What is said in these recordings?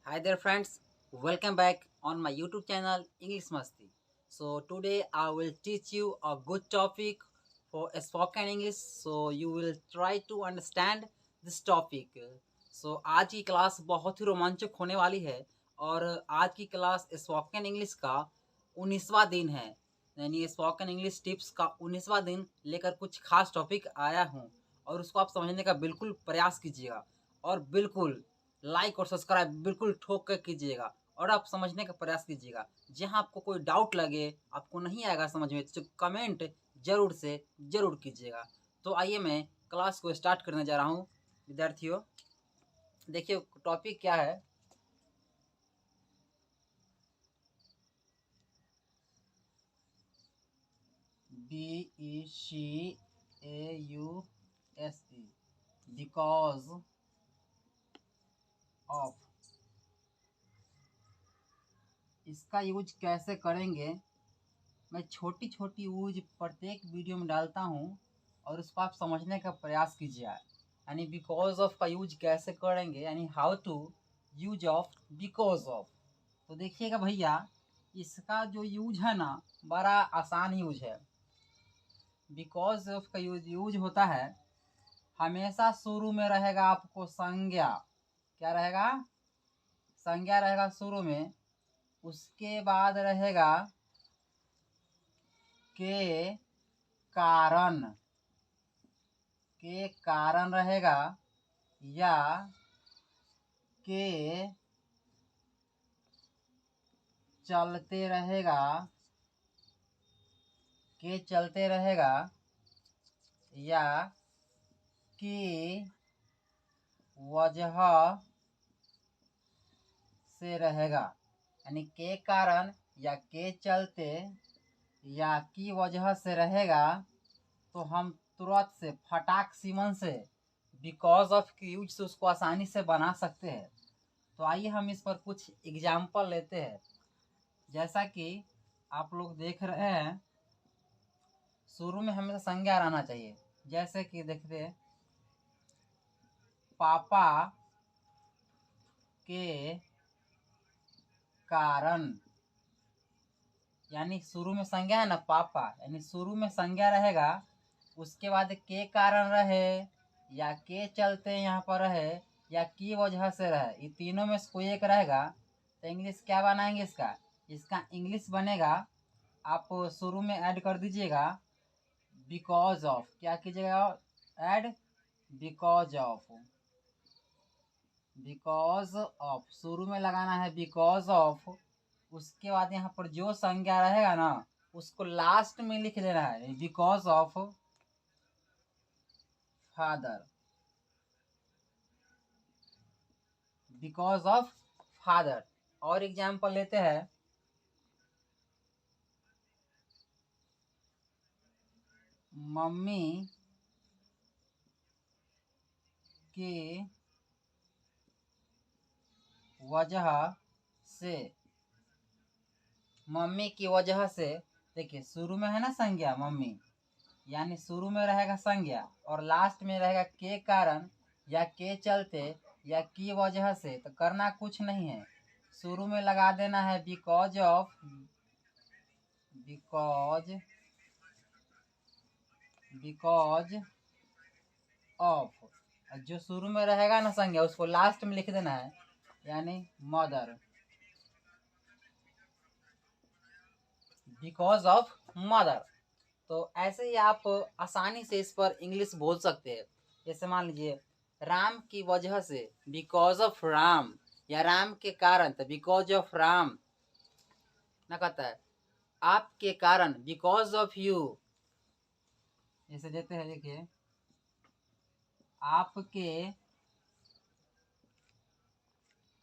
Hi there friends, welcome back on my YouTube channel English Masti. So today I will teach you a good topic for spoken English, so you will try to understand this topic. So आज की class बहुत ही रोमांचक होने वाली है और आज की क्लास स्पोकन इंग्लिश का 19वां दिन है। यानी स्पोकन इंग्लिश टिप्स का 19वां दिन लेकर कुछ खास टॉपिक आया हूँ और उसको आप समझने का बिल्कुल प्रयास कीजिएगा और बिल्कुल लाइक और सब्सक्राइब बिल्कुल ठोक कर कीजिएगा और आप समझने का प्रयास कीजिएगा। जहां आपको कोई डाउट लगे, आपको नहीं आएगा समझ में, तो कमेंट जरूर से जरूर कीजिएगा। तो आइए मैं क्लास को स्टार्ट करने जा रहा हूं। विद्यार्थियों, देखिए टॉपिक क्या है। BECAUSE, because of. इसका यूज कैसे करेंगे, मैं छोटी छोटी यूज प्रत्येक वीडियो में डालता हूँ और उसको आप समझने का प्रयास कीजिए। यानी बिकॉज ऑफ का यूज कैसे करेंगे, यानी how to use of because of. तो देखिएगा भैया, इसका जो यूज है ना, बड़ा आसान यूज है। बिकॉज ऑफ का यूज होता है, हमेशा शुरू में रहेगा आपको संज्ञा। क्या रहेगा? संज्ञा रहेगा शुरू में, उसके बाद रहेगा के कारण, के कारण रहेगा, या के चलते रहेगा, के चलते रहेगा, या की वजह से रहेगा। यानी के कारण या के चलते या की वजह से रहेगा, तो हम तुरंत से फटाक सिमन से बिकॉज ऑफ की यूज से उसको आसानी से बना सकते हैं। तो आइए हम इस पर कुछ एग्जाम्पल लेते हैं। जैसा कि आप लोग देख रहे हैं, शुरू में हमेशा संज्ञा रहना चाहिए। जैसे कि देखते हैं, पापा के कारण, यानी शुरू में संज्ञा है ना पापा, यानी शुरू में संज्ञा रहेगा, उसके बाद के कारण रहे या के चलते यहाँ पर रहे या की वजह से रहे, ये तीनों में से कोई एक रहेगा। तो इंग्लिश क्या बनाएंगे इसका? इसका इंग्लिश बनेगा, आप शुरू में ऐड कर दीजिएगा बिकॉज ऑफ। क्या कीजिएगा? Add because of. Because of शुरू में लगाना है, बिकॉज ऑफ। उसके बाद यहाँ पर जो संज्ञा रहेगा ना, उसको लास्ट में लिख देना है, because of father. Because of father. और एग्जाम्पल लेते हैं, मम्मी की वजह से। मम्मी की वजह से, देखिए शुरू में है ना संज्ञा मम्मी, यानी शुरू में रहेगा संज्ञा और लास्ट में रहेगा के कारण या के चलते या की वजह से। तो करना कुछ नहीं है, शुरू में लगा देना है because of. Because because of, जो शुरू में रहेगा ना संज्ञा, उसको लास्ट में लिख देना है, यानी मदर। Because of mother. तो ऐसे ही आप आसानी से इस पर इंग्लिश बोल सकते हैं। जैसे मान लीजिए, राम की वजह से, बिकॉज ऑफ राम, या राम के कारण, तो बिकॉज ऑफ राम ना कहता है। आपके कारण, बिकॉज ऑफ यू। जैसे देते हैं, देखिए, आपके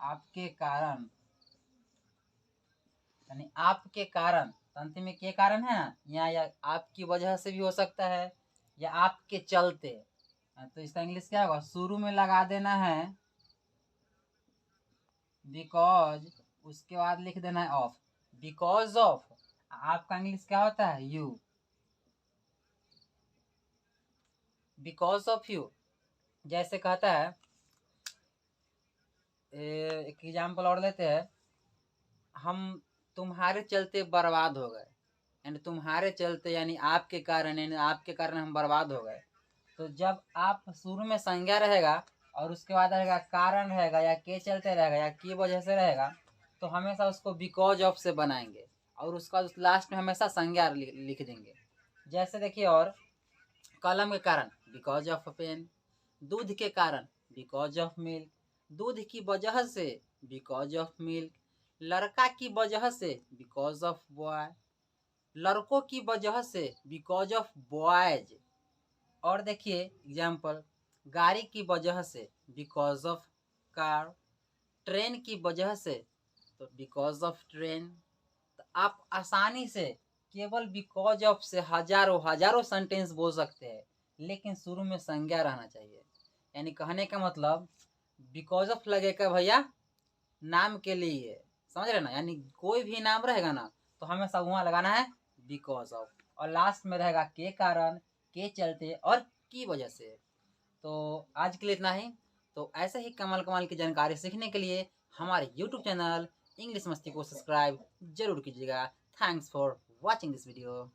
आपके कारण, यानी आपके कारण, अंतिम में के कारण है ना, या आपकी वजह से भी हो सकता है या आपके चलते। तो इसका इंग्लिश क्या होगा? शुरू में लगा देना है बिकॉज, उसके बाद लिख देना है ऑफ। Because of. आपका इंग्लिश क्या होता है? यू। Because of you. जैसे कहता है, एक एग्जाम्पल और लेते हैं। हम तुम्हारे चलते बर्बाद हो गए, यानी तुम्हारे चलते यानी आपके कारण, यानी आपके कारण हम बर्बाद हो गए। तो जब आप शुरू में संज्ञा रहेगा और उसके बाद रहेगा कारण रहेगा या के चलते रहेगा या की वजह से रहेगा, तो हमेशा उसको बिकॉज ऑफ से बनाएंगे और उसका लास्ट में हमेशा संज्ञा लिख देंगे। जैसे देखिए, और कलम के कारण बिकॉज ऑफ पेन, दूध के कारण बिकॉज ऑफ मिल्क, दूध की वजह से बिकॉज ऑफ मिल्क, लड़का की वजह से बिकॉज ऑफ बॉय, लड़कों की वजह से बिकॉज ऑफ बॉयज। और देखिए एग्जाम्पल, गाड़ी की वजह से बिकॉज ऑफ कार, ट्रेन की वजह से तो बिकॉज ऑफ ट्रेन। तो आप आसानी से केवल बिकॉज ऑफ से हजारों हजारों सेंटेंस बोल सकते हैं, लेकिन शुरू में संज्ञा रहना चाहिए। यानी कहने का मतलब बिकॉज ऑफ लगेगा भैया नाम के लिए, समझ रहे ना। यानी कोई भी नाम रहेगा ना तो हमेशा वहाँ लगाना है बिकॉज ऑफ, और लास्ट में रहेगा के कारण, के चलते और की वजह से। तो आज के लिए इतना ही। तो ऐसे ही कमाल कमाल की जानकारी सीखने के लिए हमारे यूट्यूब चैनल इंग्लिश मस्ती को सब्सक्राइब जरूर कीजिएगा। Thanks for watching this video.